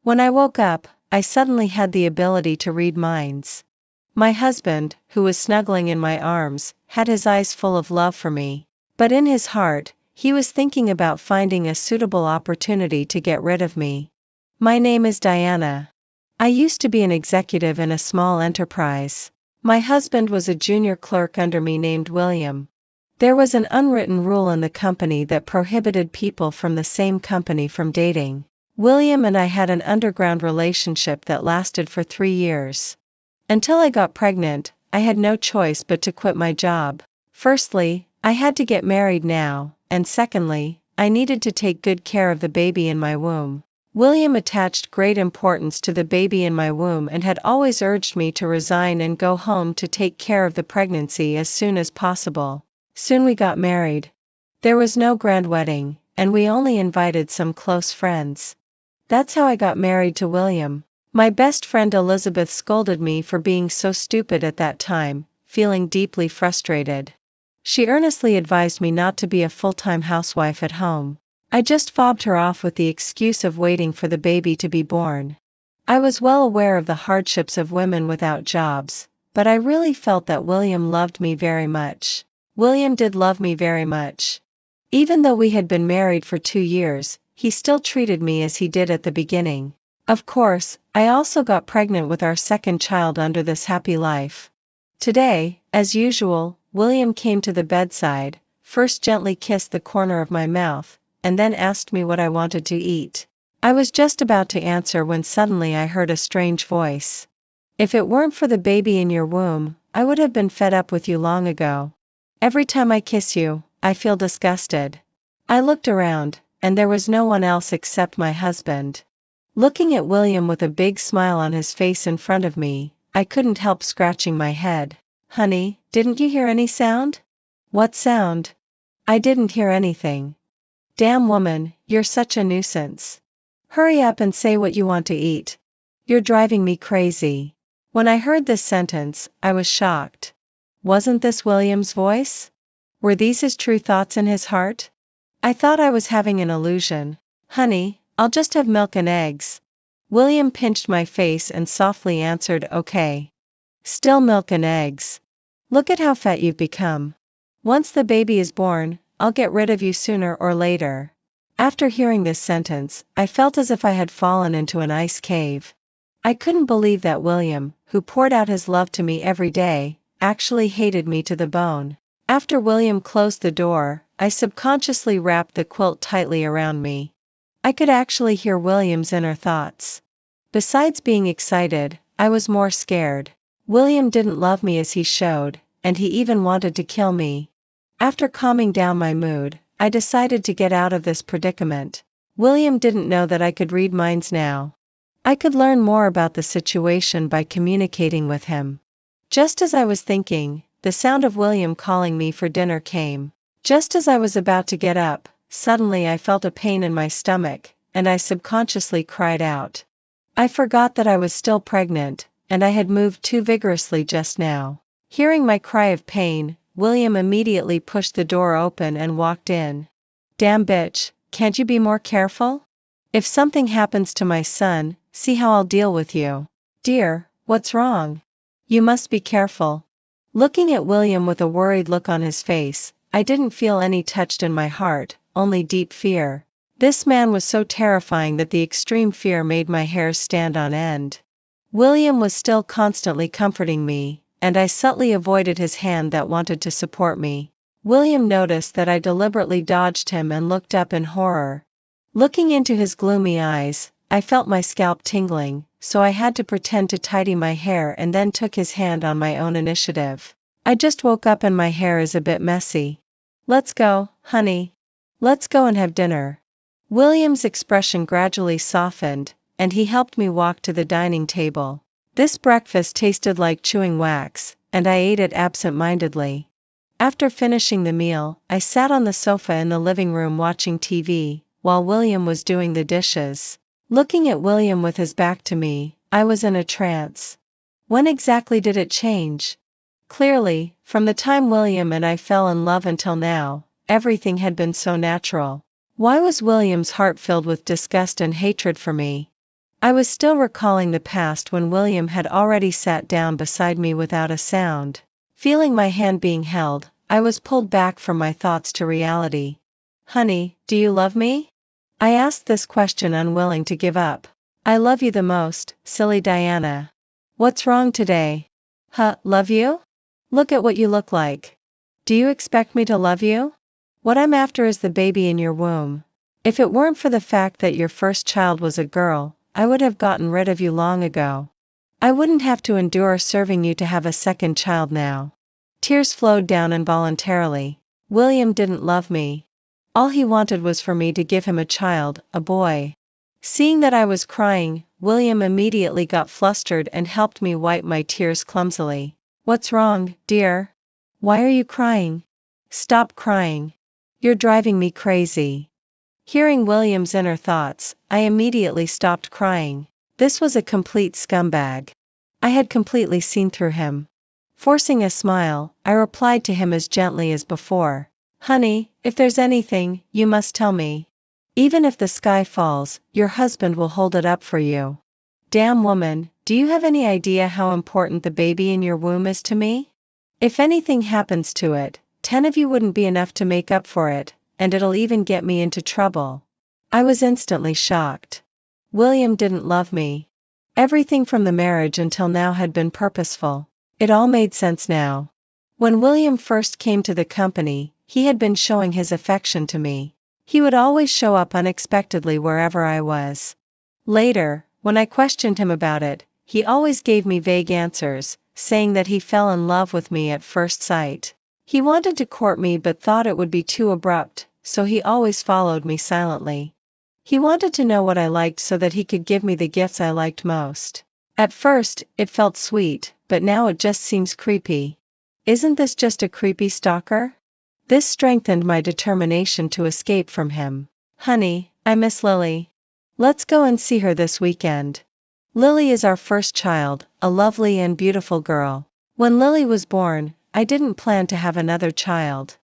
When I woke up, I suddenly had the ability to read minds. My husband, who was snuggling in my arms, had his eyes full of love for me. But in his heart, he was thinking about finding a suitable opportunity to get rid of me. My name is Diana. I used to be an executive in a small enterprise. My husband was a junior clerk under me named William. There was an unwritten rule in the company that prohibited people from the same company from dating. William and I had an underground relationship that lasted for 3 years. Until I got pregnant, I had no choice but to quit my job. Firstly, I had to get married now, and secondly, I needed to take good care of the baby in my womb. William attached great importance to the baby in my womb and had always urged me to resign and go home to take care of the pregnancy as soon as possible. Soon we got married. There was no grand wedding, and we only invited some close friends. That's how I got married to William. My best friend Elizabeth scolded me for being so stupid at that time, feeling deeply frustrated. She earnestly advised me not to be a full-time housewife at home. I just fobbed her off with the excuse of waiting for the baby to be born. I was well aware of the hardships of women without jobs, but I really felt that William loved me very much. William did love me very much. Even though we had been married for 2 years, he still treated me as he did at the beginning. Of course, I also got pregnant with our second child under this happy life. Today, as usual, William came to the bedside, first gently kissed the corner of my mouth, and then asked me what I wanted to eat. I was just about to answer when suddenly I heard a strange voice. If it weren't for the baby in your womb, I would have been fed up with you long ago. Every time I kiss you, I feel disgusted. I looked around, and there was no one else except my husband. Looking at William with a big smile on his face in front of me, I couldn't help scratching my head. Honey, didn't you hear any sound? What sound? I didn't hear anything. Damn woman, you're such a nuisance. Hurry up and say what you want to eat. You're driving me crazy. When I heard this sentence, I was shocked. Wasn't this William's voice? Were these his true thoughts in his heart? I thought I was having an illusion. Honey, I'll just have milk and eggs. William pinched my face and softly answered, okay. Still milk and eggs. Look at how fat you've become. Once the baby is born, I'll get rid of you sooner or later. After hearing this sentence, I felt as if I had fallen into an ice cave. I couldn't believe that William, who poured out his love to me every day, actually hated me to the bone. After William closed the door, I subconsciously wrapped the quilt tightly around me. I could actually hear William's inner thoughts. Besides being excited, I was more scared. William didn't love me as he showed, and he even wanted to kill me. After calming down my mood, I decided to get out of this predicament. William didn't know that I could read minds now. I could learn more about the situation by communicating with him. Just as I was thinking, the sound of William calling me for dinner came. Just as I was about to get up, suddenly I felt a pain in my stomach, and I subconsciously cried out. I forgot that I was still pregnant, and I had moved too vigorously just now. Hearing my cry of pain, William immediately pushed the door open and walked in. Damn bitch, can't you be more careful? If something happens to my son, see how I'll deal with you. Dear, what's wrong? You must be careful. Looking at William with a worried look on his face, I didn't feel any touched in my heart, only deep fear. This man was so terrifying that the extreme fear made my hairs stand on end. William was still constantly comforting me, and I subtly avoided his hand that wanted to support me. William noticed that I deliberately dodged him and looked up in horror. Looking into his gloomy eyes, I felt my scalp tingling, so I had to pretend to tidy my hair and then took his hand on my own initiative. I just woke up and my hair is a bit messy. Let's go, honey. Let's go and have dinner. William's expression gradually softened, and he helped me walk to the dining table. This breakfast tasted like chewing wax, and I ate it absent-mindedly. After finishing the meal, I sat on the sofa in the living room watching TV, while William was doing the dishes. Looking at William with his back to me, I was in a trance. When exactly did it change? Clearly, from the time William and I fell in love until now, everything had been so natural. Why was William's heart filled with disgust and hatred for me? I was still recalling the past when William had already sat down beside me without a sound. Feeling my hand being held, I was pulled back from my thoughts to reality. Honey, do you love me? I asked this question, unwilling to give up. I love you the most, silly Diana. What's wrong today? Huh, love you? Look at what you look like. Do you expect me to love you? What I'm after is the baby in your womb. If it weren't for the fact that your first child was a girl, I would have gotten rid of you long ago. I wouldn't have to endure serving you to have a second child now. Tears flowed down involuntarily. William didn't love me. All he wanted was for me to give him a child, a boy. Seeing that I was crying, William immediately got flustered and helped me wipe my tears clumsily. What's wrong, dear? Why are you crying? Stop crying. You're driving me crazy. Hearing William's inner thoughts, I immediately stopped crying. This was a complete scumbag. I had completely seen through him. Forcing a smile, I replied to him as gently as before. Honey, if there's anything, you must tell me. Even if the sky falls, your husband will hold it up for you. Damn woman, do you have any idea how important the baby in your womb is to me? If anything happens to it, 10 of you wouldn't be enough to make up for it, and it'll even get me into trouble. I was instantly shocked. William didn't love me. Everything from the marriage until now had been purposeful. It all made sense now. When William first came to the company, he had been showing his affection to me. He would always show up unexpectedly wherever I was. Later, when I questioned him about it, he always gave me vague answers, saying that he fell in love with me at first sight. He wanted to court me but thought it would be too abrupt, so he always followed me silently. He wanted to know what I liked so that he could give me the gifts I liked most. At first, it felt sweet, but now it just seems creepy. Isn't this just a creepy stalker? This strengthened my determination to escape from him. Honey, I miss Lily. Let's go and see her this weekend. Lily is our first child, a lovely and beautiful girl. When Lily was born, I didn't plan to have another child.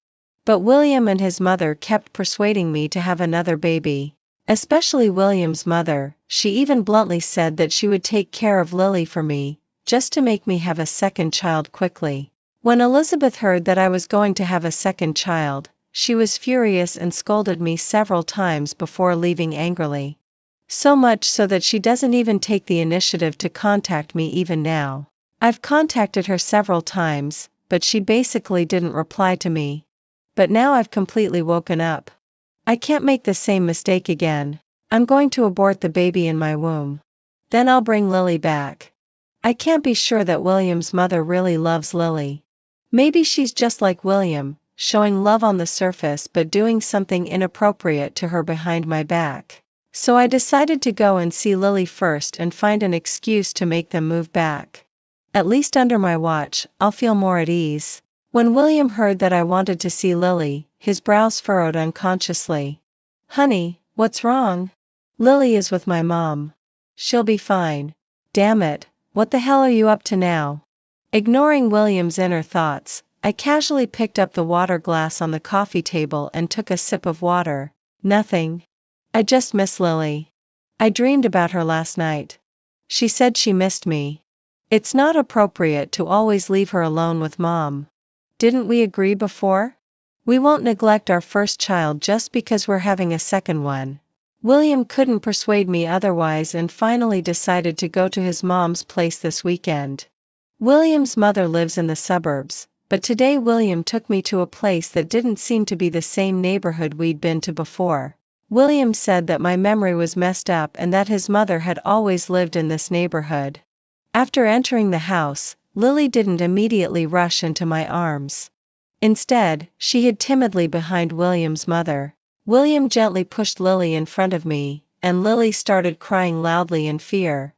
But William and his mother kept persuading me to have another baby. Especially William's mother, she even bluntly said that she would take care of Lily for me, just to make me have a second child quickly. When Elizabeth heard that I was going to have a second child, she was furious and scolded me several times before leaving angrily. So much so that she doesn't even take the initiative to contact me even now. I've contacted her several times, but she basically didn't reply to me. But now I've completely woken up. I can't make the same mistake again. I'm going to abort the baby in my womb. Then I'll bring Lily back. I can't be sure that William's mother really loves Lily. Maybe she's just like William, showing love on the surface but doing something inappropriate to her behind my back. So I decided to go and see Lily first and find an excuse to make them move back. At least under my watch, I'll feel more at ease. When William heard that I wanted to see Lily, his brows furrowed unconsciously. Honey, what's wrong? Lily is with my mom. She'll be fine. Damn it, what the hell are you up to now? Ignoring William's inner thoughts, I casually picked up the water glass on the coffee table and took a sip of water. Nothing. I just miss Lily. I dreamed about her last night. She said she missed me. It's not appropriate to always leave her alone with mom. Didn't we agree before? We won't neglect our first child just because we're having a second one. William couldn't persuade me otherwise and finally decided to go to his mom's place this weekend. William's mother lives in the suburbs, but today William took me to a place that didn't seem to be the same neighborhood we'd been to before. William said that my memory was messed up and that his mother had always lived in this neighborhood. After entering the house, Lily didn't immediately rush into my arms. Instead, she hid timidly behind William's mother. William gently pushed Lily in front of me, and Lily started crying loudly in fear.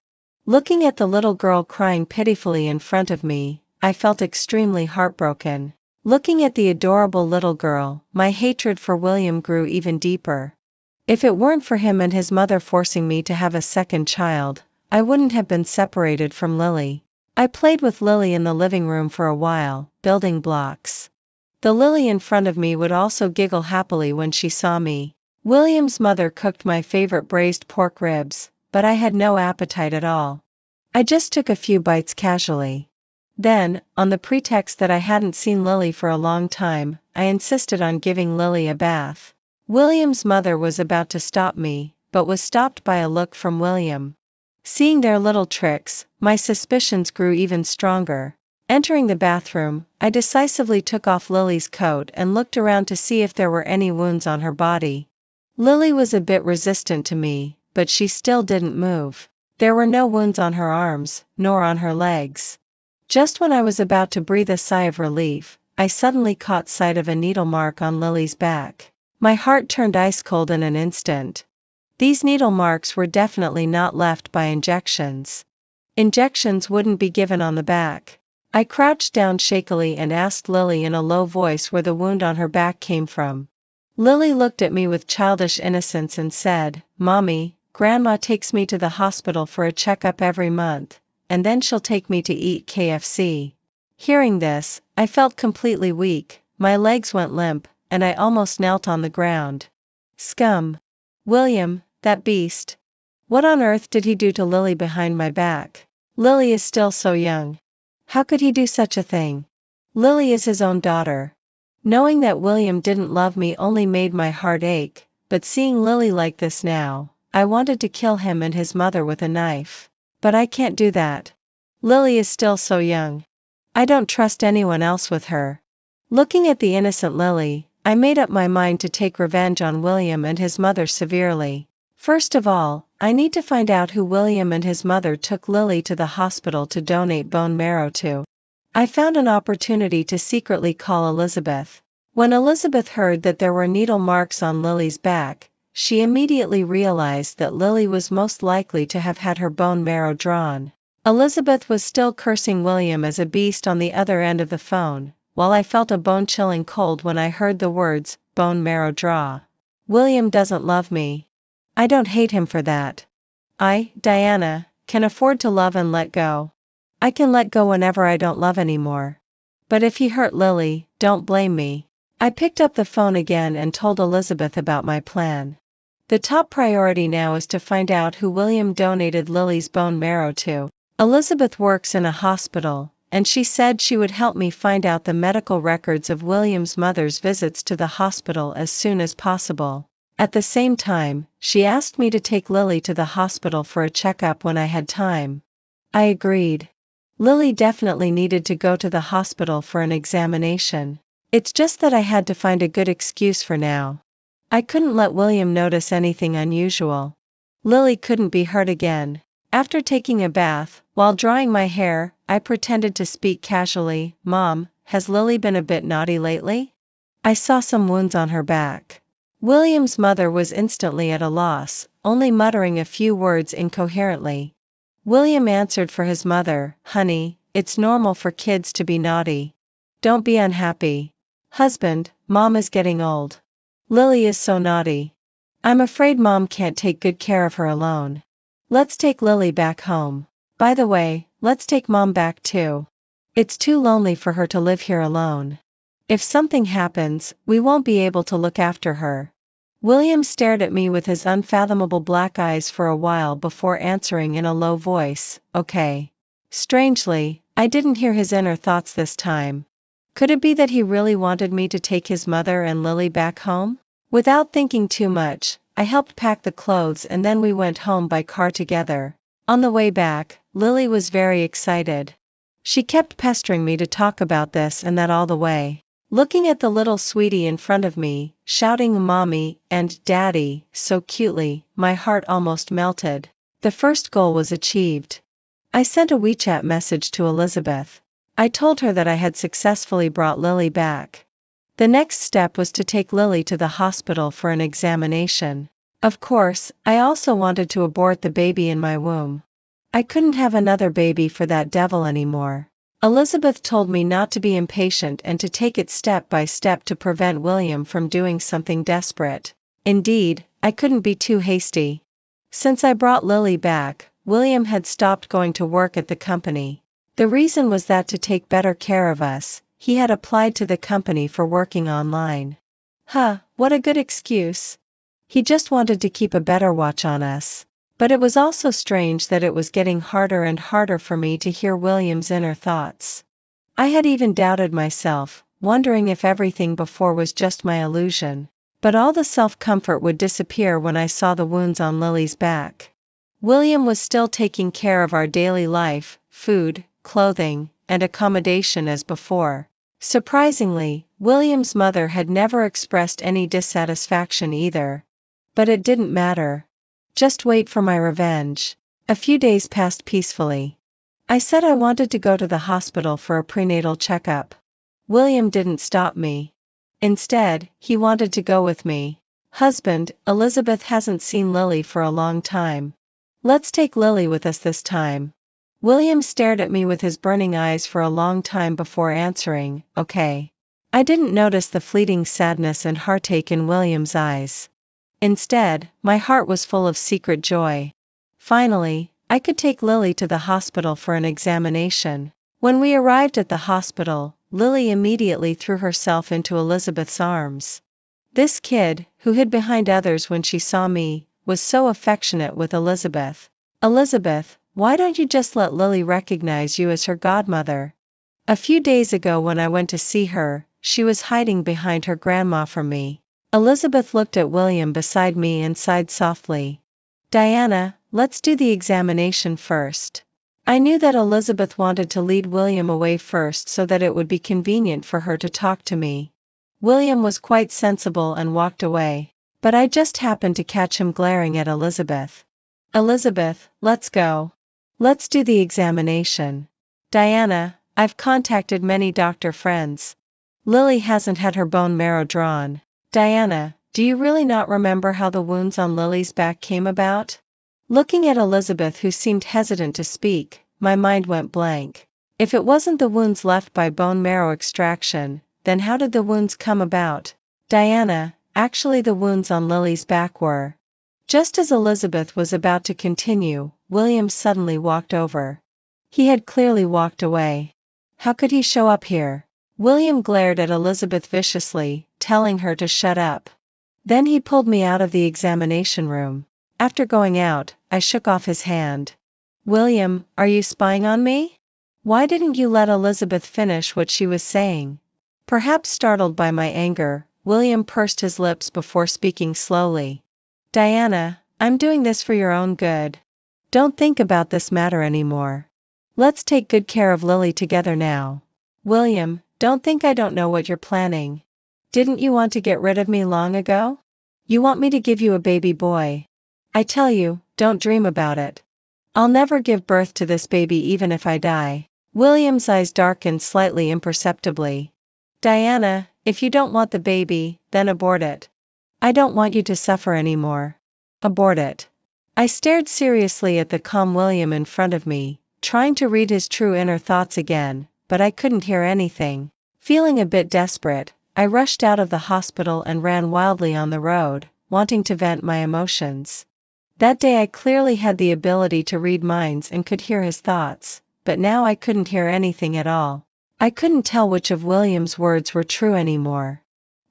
Looking at the little girl crying pitifully in front of me, I felt extremely heartbroken. Looking at the adorable little girl, my hatred for William grew even deeper. If it weren't for him and his mother forcing me to have a second child, I wouldn't have been separated from Lily. I played with Lily in the living room for a while, building blocks. The Lily in front of me would also giggle happily when she saw me. William's mother cooked my favorite braised pork ribs, but I had no appetite at all. I just took a few bites casually. Then, on the pretext that I hadn't seen Lily for a long time, I insisted on giving Lily a bath. William's mother was about to stop me, but was stopped by a look from William. Seeing their little tricks, my suspicions grew even stronger. Entering the bathroom, I decisively took off Lily's coat and looked around to see if there were any wounds on her body. Lily was a bit resistant to me, but she still didn't move. There were no wounds on her arms, nor on her legs. Just when I was about to breathe a sigh of relief, I suddenly caught sight of a needle mark on Lily's back. My heart turned ice cold in an instant. These needle marks were definitely not left by injections. Injections wouldn't be given on the back. I crouched down shakily and asked Lily in a low voice where the wound on her back came from. Lily looked at me with childish innocence and said, "Mommy, Grandma takes me to the hospital for a checkup every month, and then she'll take me to eat KFC." Hearing this, I felt completely weak, my legs went limp, and I almost knelt on the ground. Scum. William, that beast. What on earth did he do to Lily behind my back? Lily is still so young. How could he do such a thing? Lily is his own daughter. Knowing that William didn't love me only made my heart ache, but seeing Lily like this now, I wanted to kill him and his mother with a knife. But I can't do that. Lily is still so young. I don't trust anyone else with her. Looking at the innocent Lily, I made up my mind to take revenge on William and his mother severely. First of all, I need to find out who William and his mother took Lily to the hospital to donate bone marrow to. I found an opportunity to secretly call Elizabeth. When Elizabeth heard that there were needle marks on Lily's back, she immediately realized that Lily was most likely to have had her bone marrow drawn. Elizabeth was still cursing William as a beast on the other end of the phone, while I felt a bone-chilling cold when I heard the words, "bone marrow draw." William doesn't love me. I don't hate him for that. I, Diana, can afford to love and let go. I can let go whenever I don't love anymore. But if he hurt Lily, don't blame me. I picked up the phone again and told Elizabeth about my plan. The top priority now is to find out who William donated Lily's bone marrow to. Elizabeth works in a hospital, and she said she would help me find out the medical records of William's mother's visits to the hospital as soon as possible. At the same time, she asked me to take Lily to the hospital for a checkup when I had time. I agreed. Lily definitely needed to go to the hospital for an examination. It's just that I had to find a good excuse for now. I couldn't let William notice anything unusual. Lily couldn't be hurt again. After taking a bath, while drying my hair, I pretended to speak casually. "Mom, has Lily been a bit naughty lately? I saw some wounds on her back." William's mother was instantly at a loss, only muttering a few words incoherently. William answered for his mother, "Honey, it's normal for kids to be naughty. Don't be unhappy. Husband, Mom is getting old. Lily is so naughty. I'm afraid Mom can't take good care of her alone. Let's take Lily back home. By the way, let's take Mom back too. It's too lonely for her to live here alone. If something happens, we won't be able to look after her." William stared at me with his unfathomable black eyes for a while before answering in a low voice, "Okay." Strangely, I didn't hear his inner thoughts this time. Could it be that he really wanted me to take his mother and Lily back home? Without thinking too much, I helped pack the clothes and then we went home by car together. On the way back, Lily was very excited. She kept pestering me to talk about this and that all the way. Looking at the little sweetie in front of me, shouting "Mommy" and "Daddy" so cutely, my heart almost melted. The first goal was achieved. I sent a WeChat message to Elizabeth. I told her that I had successfully brought Lily back. The next step was to take Lily to the hospital for an examination. Of course, I also wanted to abort the baby in my womb. I couldn't have another baby for that devil anymore. Elizabeth told me not to be impatient and to take it step by step to prevent William from doing something desperate. Indeed, I couldn't be too hasty. Since I brought Lily back, William had stopped going to work at the company. The reason was that to take better care of us, he had applied to the company for working online. What a good excuse. He just wanted to keep a better watch on us. But it was also strange that it was getting harder and harder for me to hear William's inner thoughts. I had even doubted myself, wondering if everything before was just my illusion. But all the self-comfort would disappear when I saw the wounds on Lily's back. William was still taking care of our daily life, food, clothing, and accommodation as before. Surprisingly, William's mother had never expressed any dissatisfaction either. But it didn't matter. Just wait for my revenge. A few days passed peacefully. I said I wanted to go to the hospital for a prenatal checkup. William didn't stop me. Instead, he wanted to go with me. Husband, Elizabeth hasn't seen Lily for a long time. Let's take Lily with us this time. William stared at me with his burning eyes for a long time before answering, okay. I didn't notice the fleeting sadness and heartache in William's eyes. Instead, my heart was full of secret joy. Finally, I could take Lily to the hospital for an examination. When we arrived at the hospital, Lily immediately threw herself into Elizabeth's arms. This kid, who hid behind others when she saw me, was so affectionate with Elizabeth. Elizabeth, why don't you just let Lily recognize you as her godmother? A few days ago when I went to see her, she was hiding behind her grandma from me. Elizabeth looked at William beside me and sighed softly. Diana, let's do the examination first. I knew that Elizabeth wanted to lead William away first so that it would be convenient for her to talk to me. William was quite sensible and walked away, but I just happened to catch him glaring at Elizabeth. Elizabeth, let's go. Let's do the examination. Diana, I've contacted many doctor friends. Lily hasn't had her bone marrow drawn. Diana, do you really not remember how the wounds on Lily's back came about? Looking at Elizabeth, who seemed hesitant to speak, my mind went blank. If it wasn't the wounds left by bone marrow extraction, then how did the wounds come about? Diana, actually the wounds on Lily's back were. Just as Elizabeth was about to continue, William suddenly walked over. He had clearly walked away. How could he show up here? William glared at Elizabeth viciously, telling her to shut up. Then he pulled me out of the examination room. After going out, I shook off his hand. William, are you spying on me? Why didn't you let Elizabeth finish what she was saying? Perhaps startled by my anger, William pursed his lips before speaking slowly. Diana, I'm doing this for your own good. Don't think about this matter anymore. Let's take good care of Lily together now. William, don't think I don't know what you're planning. Didn't you want to get rid of me long ago? You want me to give you a baby boy. I tell you, don't dream about it. I'll never give birth to this baby even if I die. William's eyes darkened slightly imperceptibly. Diana, if you don't want the baby, then abort it. I don't want you to suffer anymore. Abort it. I stared seriously at the calm William in front of me, trying to read his true inner thoughts again, but I couldn't hear anything. Feeling a bit desperate, I rushed out of the hospital and ran wildly on the road, wanting to vent my emotions. That day I clearly had the ability to read minds and could hear his thoughts, but now I couldn't hear anything at all. I couldn't tell which of William's words were true anymore.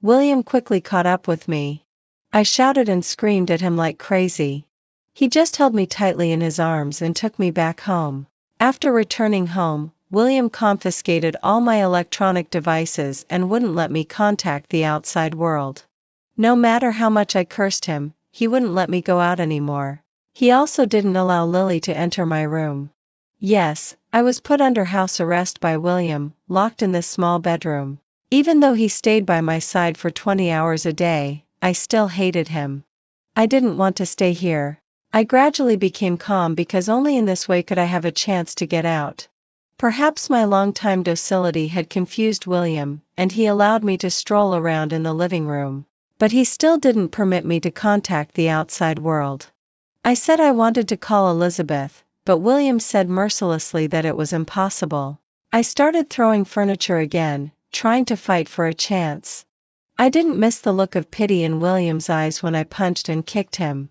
William quickly caught up with me. I shouted and screamed at him like crazy. He just held me tightly in his arms and took me back home. After returning home, William confiscated all my electronic devices and wouldn't let me contact the outside world. No matter how much I cursed him, he wouldn't let me go out anymore. He also didn't allow Lily to enter my room. Yes, I was put under house arrest by William, locked in this small bedroom. Even though he stayed by my side for 20 hours a day, I still hated him. I didn't want to stay here. I gradually became calm because only in this way could I have a chance to get out. Perhaps my long-time docility had confused William, and he allowed me to stroll around in the living room. But he still didn't permit me to contact the outside world. I said I wanted to call Elizabeth, but William said mercilessly that it was impossible. I started throwing furniture again, trying to fight for a chance. I didn't miss the look of pity in William's eyes when I punched and kicked him.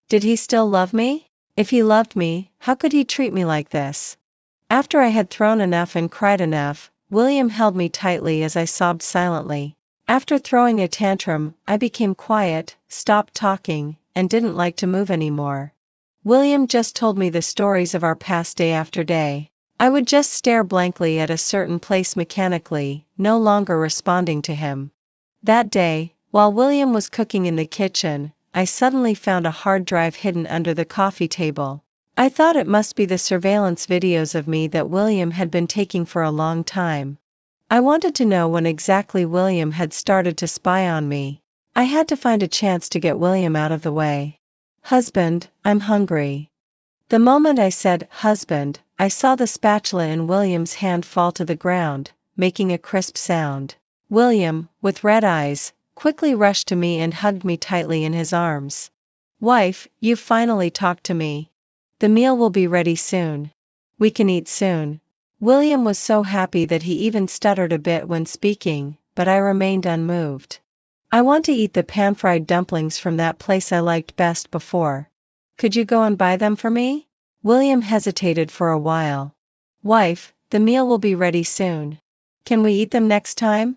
Did he still love me? If he loved me, how could he treat me like this? After I had thrown enough and cried enough, William held me tightly as I sobbed silently. After throwing a tantrum, I became quiet, stopped talking, and didn't like to move anymore. William just told me the stories of our past day after day. I would just stare blankly at a certain place mechanically, no longer responding to him. That day, while William was cooking in the kitchen, I suddenly found a hard drive hidden under the coffee table. I thought it must be the surveillance videos of me that William had been taking for a long time. I wanted to know when exactly William had started to spy on me. I had to find a chance to get William out of the way. "Husband, I'm hungry." The moment I said, "Husband," I saw the spatula in William's hand fall to the ground, making a crisp sound. William, with red eyes, quickly rushed to me and hugged me tightly in his arms. "Wife, you've finally talked to me. The meal will be ready soon. We can eat soon." William was so happy that he even stuttered a bit when speaking, but I remained unmoved. "I want to eat the pan-fried dumplings from that place I liked best before. Could you go and buy them for me?" William hesitated for a while. "Wife, the meal will be ready soon. Can we eat them next time?"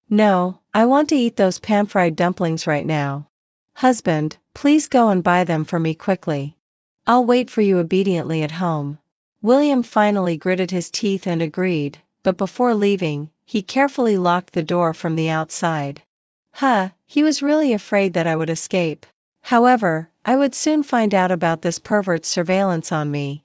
"No, I want to eat those pan-fried dumplings right now." "Husband, please go and buy them for me quickly. I'll wait for you obediently at home." William finally gritted his teeth and agreed, but before leaving, he carefully locked the door from the outside. He was really afraid that I would escape. However, I would soon find out about this pervert's surveillance on me.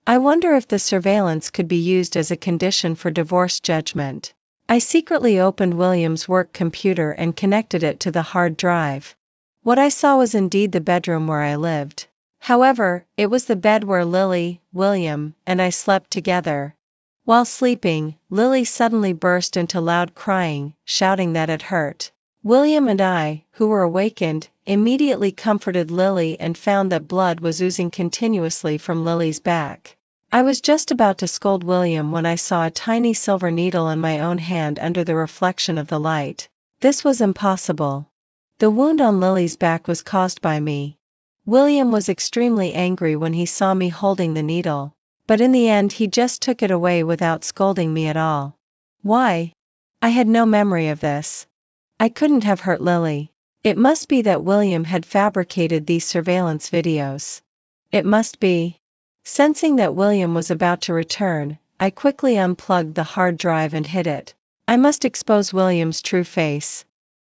I wonder if the surveillance could be used as a condition for divorce judgment. I secretly opened William's work computer and connected it to the hard drive. What I saw was indeed the bedroom where I lived. However, it was the bed where Lily, William, and I slept together. While sleeping, Lily suddenly burst into loud crying, shouting that it hurt. William and I, who were awakened, immediately comforted Lily and found that blood was oozing continuously from Lily's back. I was just about to scold William when I saw a tiny silver needle in my own hand under the reflection of the light. This was impossible. The wound on Lily's back was caused by me. William was extremely angry when he saw me holding the needle, but in the end he just took it away without scolding me at all. Why? I had no memory of this. I couldn't have hurt Lily. It must be that William had fabricated these surveillance videos. It must be. Sensing that William was about to return, I quickly unplugged the hard drive and hid it. I must expose William's true face.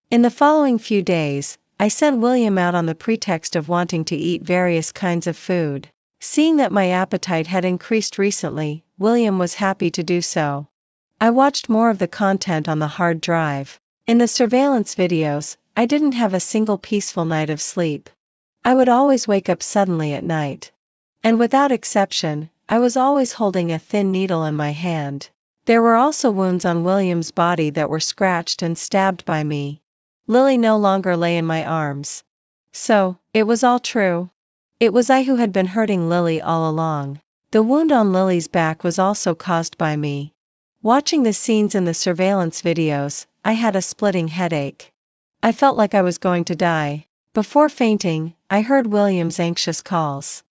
In the following few days, I sent William out on the pretext of wanting to eat various kinds of food. Seeing that my appetite had increased recently, William was happy to do so. I watched more of the content on the hard drive. In the surveillance videos, I didn't have a single peaceful night of sleep. I would always wake up suddenly at night. And without exception, I was always holding a thin needle in my hand. There were also wounds on William's body that were scratched and stabbed by me. Lily no longer lay in my arms. So, it was all true. It was I who had been hurting Lily all along. The wound on Lily's back was also caused by me. Watching the scenes in the surveillance videos, I had a splitting headache. I felt like I was going to die. Before fainting, I heard William's anxious calls.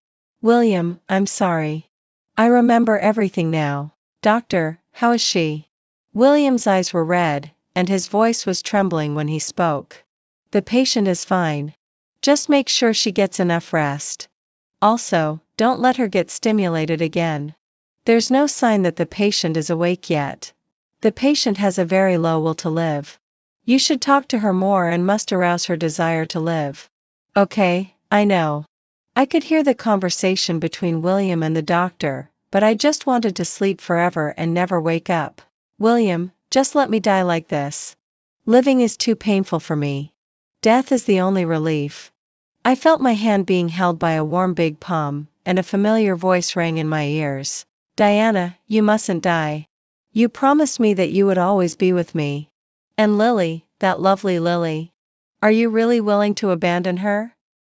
"William, I'm sorry. I remember everything now. Doctor, how is she?" William's eyes were red, and his voice was trembling when he spoke. "The patient is fine. Just make sure she gets enough rest. Also, don't let her get stimulated again. There's no sign that the patient is awake yet. The patient has a very low will to live. You should talk to her more and must arouse her desire to live." "Okay, I know." I could hear the conversation between William and the doctor, but I just wanted to sleep forever and never wake up. "William, just let me die like this. Living is too painful for me. Death is the only relief." I felt my hand being held by a warm big palm, and a familiar voice rang in my ears. "Diana, you mustn't die. You promised me that you would always be with me. And Lily, that lovely Lily. Are you really willing to abandon her?"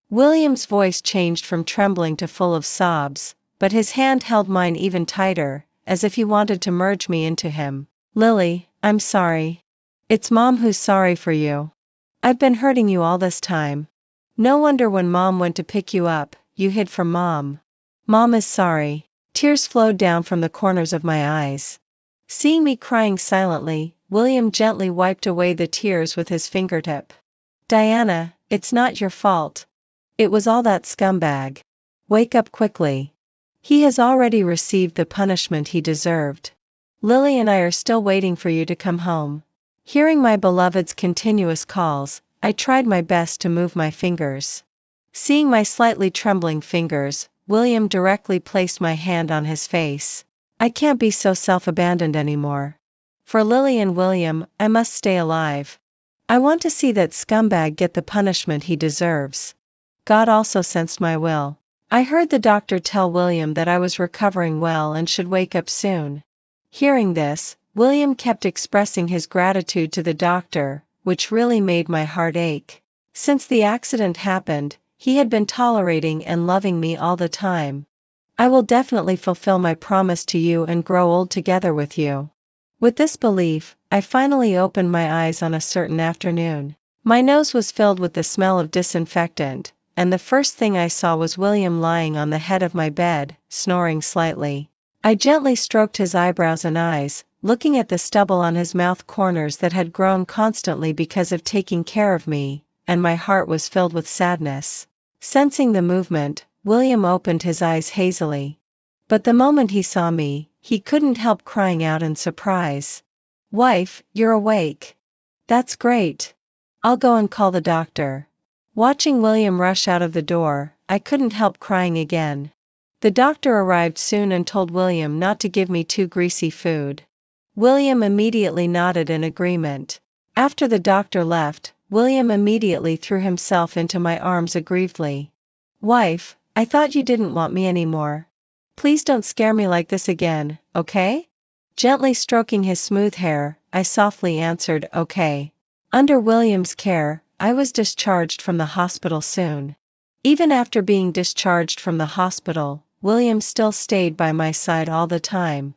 William's voice changed from trembling to full of sobs, but his hand held mine even tighter, as if he wanted to merge me into him. "Lily, I'm sorry. It's Mom who's sorry for you. I've been hurting you all this time. No wonder when Mom went to pick you up, you hid from Mom. Mom is sorry." Tears flowed down from the corners of my eyes. Seeing me crying silently, William gently wiped away the tears with his fingertip. "Diana, it's not your fault. It was all that scumbag. Wake up quickly. He has already received the punishment he deserved. Lily and I are still waiting for you to come home. Hearing my beloved's continuous calls, I tried my best to move my fingers. Seeing my slightly trembling fingers, William directly placed my hand on his face. I can't be so self-abandoned anymore. For Lily and William, I must stay alive. I want to see that scumbag get the punishment he deserves. God also sensed my will. I heard the doctor tell William that I was recovering well and should wake up soon. Hearing this, William kept expressing his gratitude to the doctor, which really made my heart ache. Since the accident happened, he had been tolerating and loving me all the time. I will definitely fulfill my promise to you and grow old together with you. With this belief, I finally opened my eyes on a certain afternoon. My nose was filled with the smell of disinfectant, and the first thing I saw was William lying on the head of my bed, snoring slightly. I gently stroked his eyebrows and eyes, looking at the stubble on his mouth corners that had grown constantly because of taking care of me, and my heart was filled with sadness. Sensing the movement, William opened his eyes hazily. But the moment he saw me, he couldn't help crying out in surprise. "Wife, you're awake. That's great. I'll go and call the doctor." Watching William rush out of the door, I couldn't help crying again. The doctor arrived soon and told William not to give me too greasy food. William immediately nodded in agreement. After the doctor left, William immediately threw himself into my arms aggrievedly. "Wife, I thought you didn't want me anymore. Please don't scare me like this again, okay?" Gently stroking his smooth hair, I softly answered, "Okay." Under William's care, I was discharged from the hospital soon. Even after being discharged from the hospital, William still stayed by my side all the time.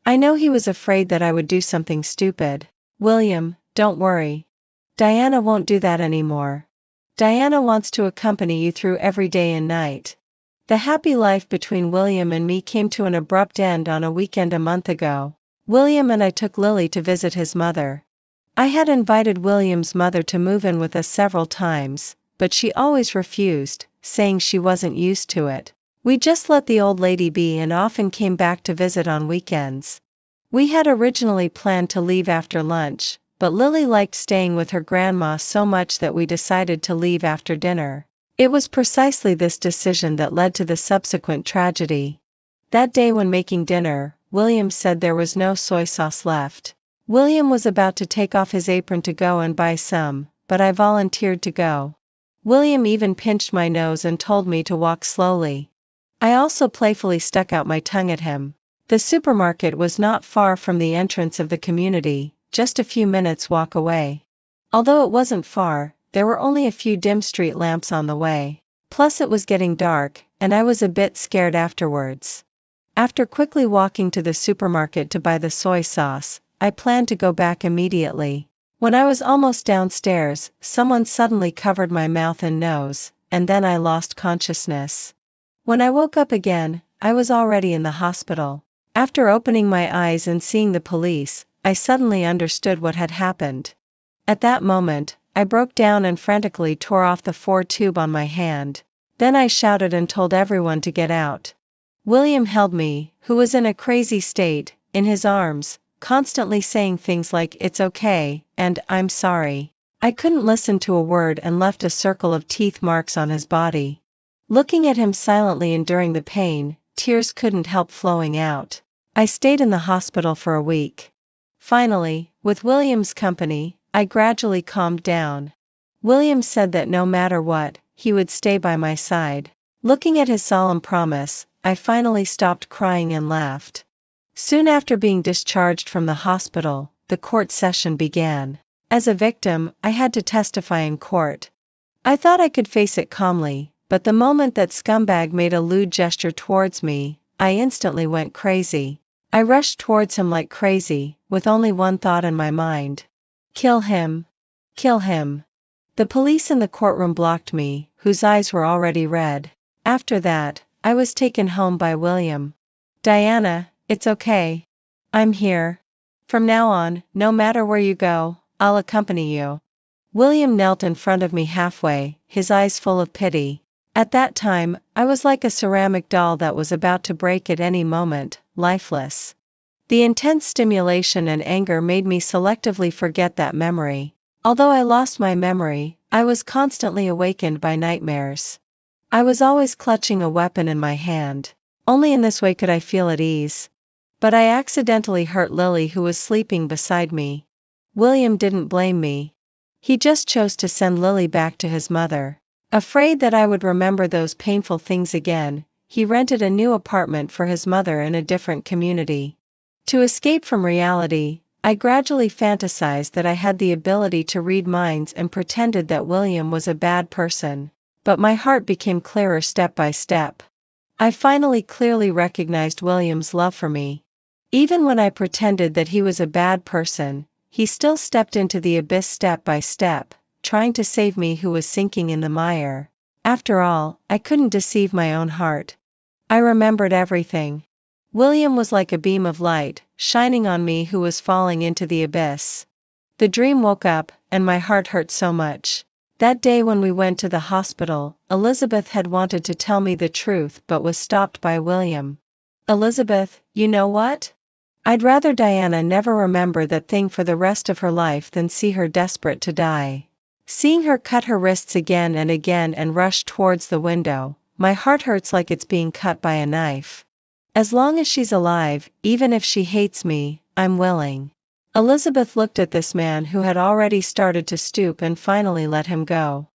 I know he was afraid that I would do something stupid. "William, don't worry. Diana won't do that anymore. Diana wants to accompany you through every day and night." The happy life between William and me came to an abrupt end on a weekend a month ago. William and I took Lily to visit his mother. I had invited William's mother to move in with us several times, but she always refused, saying she wasn't used to it. We just let the old lady be and often came back to visit on weekends. We had originally planned to leave after lunch, but Lily liked staying with her grandma so much that we decided to leave after dinner. It was precisely this decision that led to the subsequent tragedy. That day when making dinner, William said there was no soy sauce left. William was about to take off his apron to go and buy some, but I volunteered to go. William even pinched my nose and told me to walk slowly. I also playfully stuck out my tongue at him. The supermarket was not far from the entrance of the community, just a few minutes walk away. Although it wasn't far, there were only a few dim street lamps on the way. Plus it was getting dark, and I was a bit scared afterwards. After quickly walking to the supermarket to buy the soy sauce, I planned to go back immediately. When I was almost downstairs, someone suddenly covered my mouth and nose, and then I lost consciousness. When I woke up again, I was already in the hospital. After opening my eyes and seeing the police, I suddenly understood what had happened. At that moment, I broke down and frantically tore off the 4 tube on my hand. Then I shouted and told everyone to get out. William held me, who was in a crazy state, in his arms, constantly saying things like "it's okay" and "I'm sorry." I couldn't listen to a word and left a circle of teeth marks on his body. Looking at him silently enduring the pain, tears couldn't help flowing out. I stayed in the hospital for a week. Finally, with William's company, I gradually calmed down. William said that no matter what, he would stay by my side. Looking at his solemn promise, I finally stopped crying and laughed. Soon after being discharged from the hospital, the court session began. As a victim, I had to testify in court. I thought I could face it calmly, but the moment that scumbag made a lewd gesture towards me, I instantly went crazy. I rushed towards him like crazy, with only one thought in my mind. Kill him. Kill him. The police in the courtroom blocked me, whose eyes were already red. After that, I was taken home by William. "Diana, it's okay. I'm here. From now on, no matter where you go, I'll accompany you." William knelt in front of me halfway, his eyes full of pity. At that time, I was like a ceramic doll that was about to break at any moment, lifeless. The intense stimulation and anger made me selectively forget that memory. Although I lost my memory, I was constantly awakened by nightmares. I was always clutching a weapon in my hand. Only in this way could I feel at ease. But I accidentally hurt Lily, who was sleeping beside me. William didn't blame me. He just chose to send Lily back to his mother. Afraid that I would remember those painful things again, he rented a new apartment for his mother in a different community. To escape from reality, I gradually fantasized that I had the ability to read minds and pretended that William was a bad person. But my heart became clearer step by step. I finally clearly recognized William's love for me. Even when I pretended that he was a bad person, he still stepped into the abyss step by step, trying to save me who was sinking in the mire. After all, I couldn't deceive my own heart. I remembered everything. William was like a beam of light, shining on me who was falling into the abyss. The dream woke up, and my heart hurt so much. That day when we went to the hospital, Elizabeth had wanted to tell me the truth but was stopped by William. Elizabeth, you know what? I'd rather Diana never remember that thing for the rest of her life than see her desperate to die. Seeing her cut her wrists again and rush towards the window, my heart hurts like it's being cut by a knife. As long as she's alive, even if she hates me, I'm willing. Elizabeth looked at this man who had already started to stoop and finally let him go.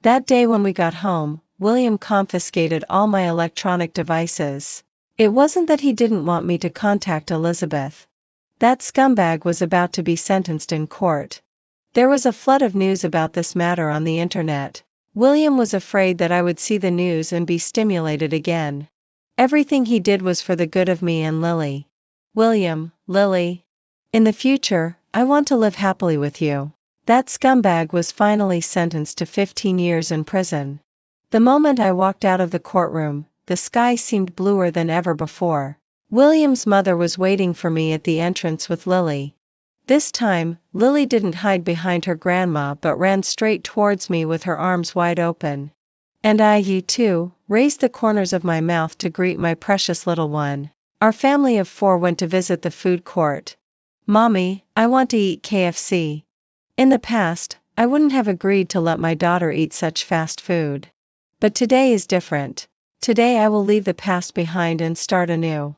That day when we got home, William confiscated all my electronic devices. It wasn't that he didn't want me to contact Elizabeth. That scumbag was about to be sentenced in court. There was a flood of news about this matter on the internet. William was afraid that I would see the news and be stimulated again. Everything he did was for the good of me and Lily. William, Lily. In the future, I want to live happily with you. That scumbag was finally sentenced to 15 years in prison. The moment I walked out of the courtroom, the sky seemed bluer than ever before. William's mother was waiting for me at the entrance with Lily. This time, Lily didn't hide behind her grandma but ran straight towards me with her arms wide open. And I, you too, raised the corners of my mouth to greet my precious little one. Our family of 4 went to visit the food court. Mommy, I want to eat KFC. In the past, I wouldn't have agreed to let my daughter eat such fast food. But today is different. Today I will leave the past behind and start anew.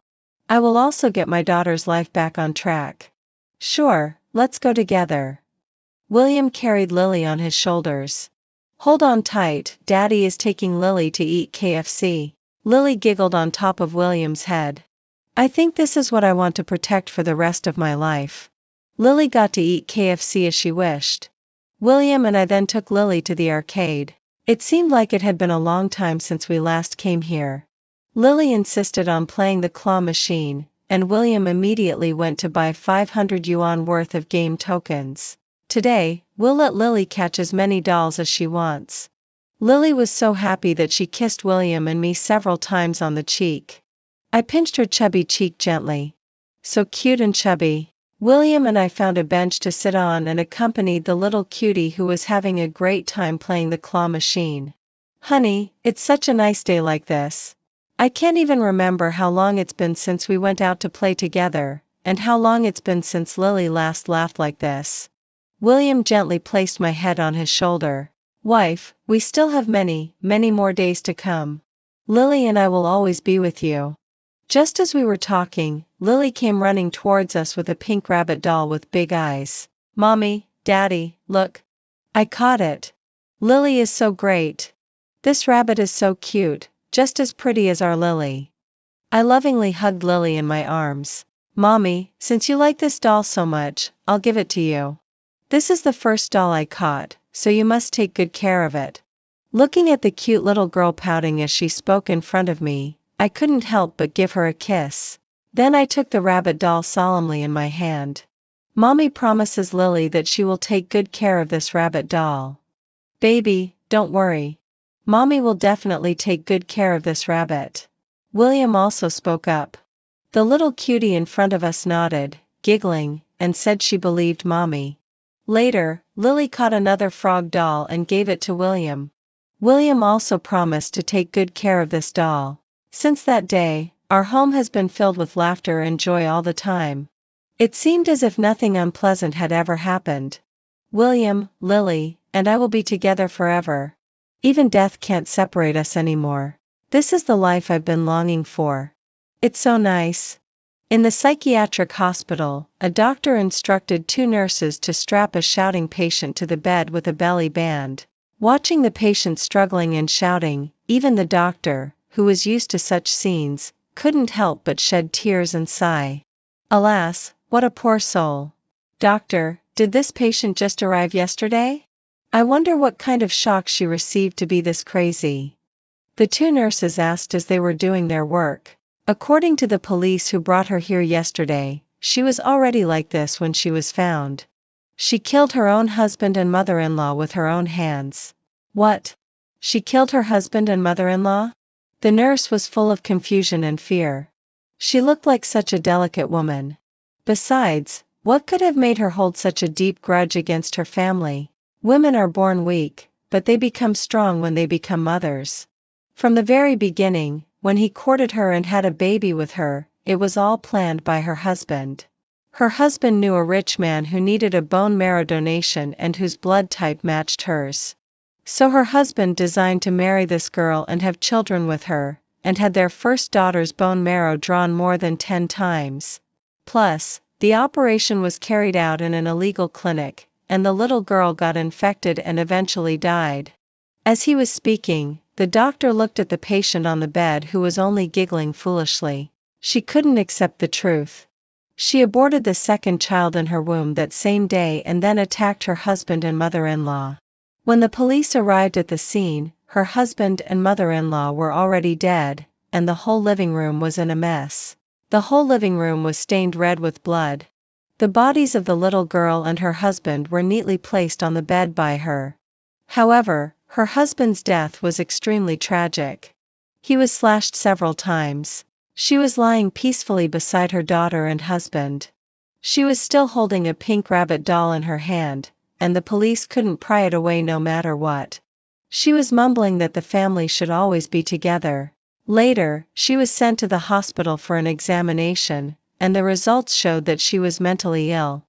I will also get my daughter's life back on track. Sure, let's go together. William carried Lily on his shoulders. Hold on tight, Daddy is taking Lily to eat KFC. Lily giggled on top of William's head. I think this is what I want to protect for the rest of my life. Lily got to eat KFC as she wished. William and I then took Lily to the arcade. It seemed like it had been a long time since we last came here. Lily insisted on playing the claw machine, and William immediately went to buy 500 yuan worth of game tokens. Today, we'll let Lily catch as many dolls as she wants. Lily was so happy that she kissed William and me several times on the cheek. I pinched her chubby cheek gently. So cute and chubby. William and I found a bench to sit on and accompanied the little cutie who was having a great time playing the claw machine. Honey, it's such a nice day like this. I can't even remember how long it's been since we went out to play together, and how long it's been since Lily last laughed like this. William gently placed my head on his shoulder. Wife, we still have many, many more days to come. Lily and I will always be with you. Just as we were talking, Lily came running towards us with a pink rabbit doll with big eyes. Mommy, Daddy, look. I caught it. Lily is so great. This rabbit is so cute, just as pretty as our Lily. I lovingly hugged Lily in my arms. Mommy, since you like this doll so much, I'll give it to you. This is the first doll I caught, so you must take good care of it. Looking at the cute little girl pouting as she spoke in front of me, I couldn't help but give her a kiss. Then I took the rabbit doll solemnly in my hand. Mommy promises Lily that she will take good care of this rabbit doll. Baby, don't worry. Mommy will definitely take good care of this rabbit. William also spoke up. The little cutie in front of us nodded, giggling, and said she believed Mommy. Later, Lily caught another frog doll and gave it to William. William also promised to take good care of this doll. Since that day, our home has been filled with laughter and joy all the time. It seemed as if nothing unpleasant had ever happened. William, Lily, and I will be together forever. Even death can't separate us anymore. This is the life I've been longing for. It's so nice. In the psychiatric hospital, a doctor instructed two nurses to strap a shouting patient to the bed with a belly band. Watching the patient struggling and shouting, even the doctor, who was used to such scenes, couldn't help but shed tears and sigh. Alas, what a poor soul. Doctor, did this patient just arrive yesterday? I wonder what kind of shock she received to be this crazy. The two nurses asked as they were doing their work. According to the police who brought her here yesterday, she was already like this when she was found. She killed her own husband and mother-in-law with her own hands. What? She killed her husband and mother-in-law? The nurse was full of confusion and fear. She looked like such a delicate woman. Besides, what could have made her hold such a deep grudge against her family? Women are born weak, but they become strong when they become mothers. From the very beginning, when he courted her and had a baby with her, it was all planned by her husband. Her husband knew a rich man who needed a bone marrow donation and whose blood type matched hers. So her husband designed to marry this girl and have children with her, and had their first daughter's bone marrow drawn more than 10 times. Plus, the operation was carried out in an illegal clinic, and the little girl got infected and eventually died. As he was speaking, the doctor looked at the patient on the bed who was only giggling foolishly. She couldn't accept the truth. She aborted the second child in her womb that same day and then attacked her husband and mother-in-law. When the police arrived at the scene, her husband and mother-in-law were already dead, and the whole living room was in a mess. The whole living room was stained red with blood. The bodies of the little girl and her husband were neatly placed on the bed by her. However, her husband's death was extremely tragic. He was slashed several times. She was lying peacefully beside her daughter and husband. She was still holding a pink rabbit doll in her hand, and the police couldn't pry it away no matter what. She was mumbling that the family should always be together. Later, she was sent to the hospital for an examination, and the results showed that she was mentally ill.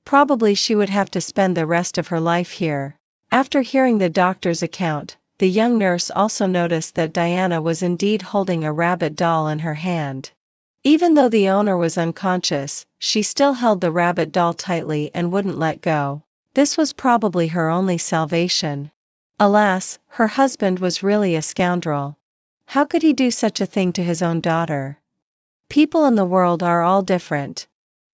Probably she would have to spend the rest of her life here. After hearing the doctor's account, the young nurse also noticed that Diana was indeed holding a rabbit doll in her hand. Even though the owner was unconscious, she still held the rabbit doll tightly and wouldn't let go. This was probably her only salvation. Alas, her husband was really a scoundrel. How could he do such a thing to his own daughter? People in the world are all different.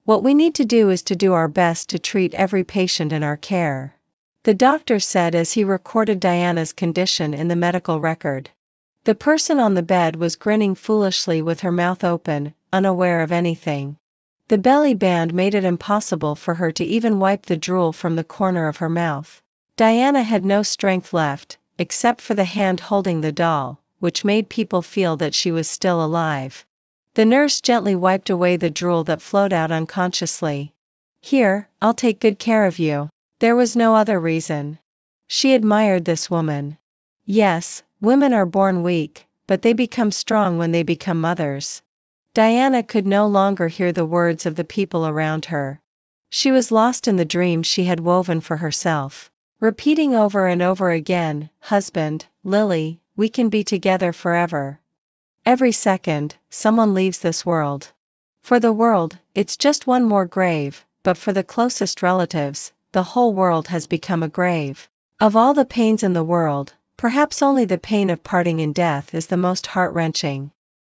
What we need to do is to do our best to treat every patient in our care. The doctor said as he recorded Diana's condition in the medical record. The person on the bed was grinning foolishly with her mouth open, unaware of anything. The belly band made it impossible for her to even wipe the drool from the corner of her mouth. Diana had no strength left, except for the hand holding the doll, which made people feel that she was still alive. The nurse gently wiped away the drool that flowed out unconsciously. "Here, I'll take good care of you." There was no other reason. She admired this woman. Yes, women are born weak, but they become strong when they become mothers. Diana could no longer hear the words of the people around her. She was lost in the dream she had woven for herself, repeating over and over again, "Husband, Lily, we can be together forever." Every second, someone leaves this world. For the world, it's just one more grave, but for the closest relatives, the whole world has become a grave. Of all the pains in the world, perhaps only the pain of parting in death is the most heart-wrenching.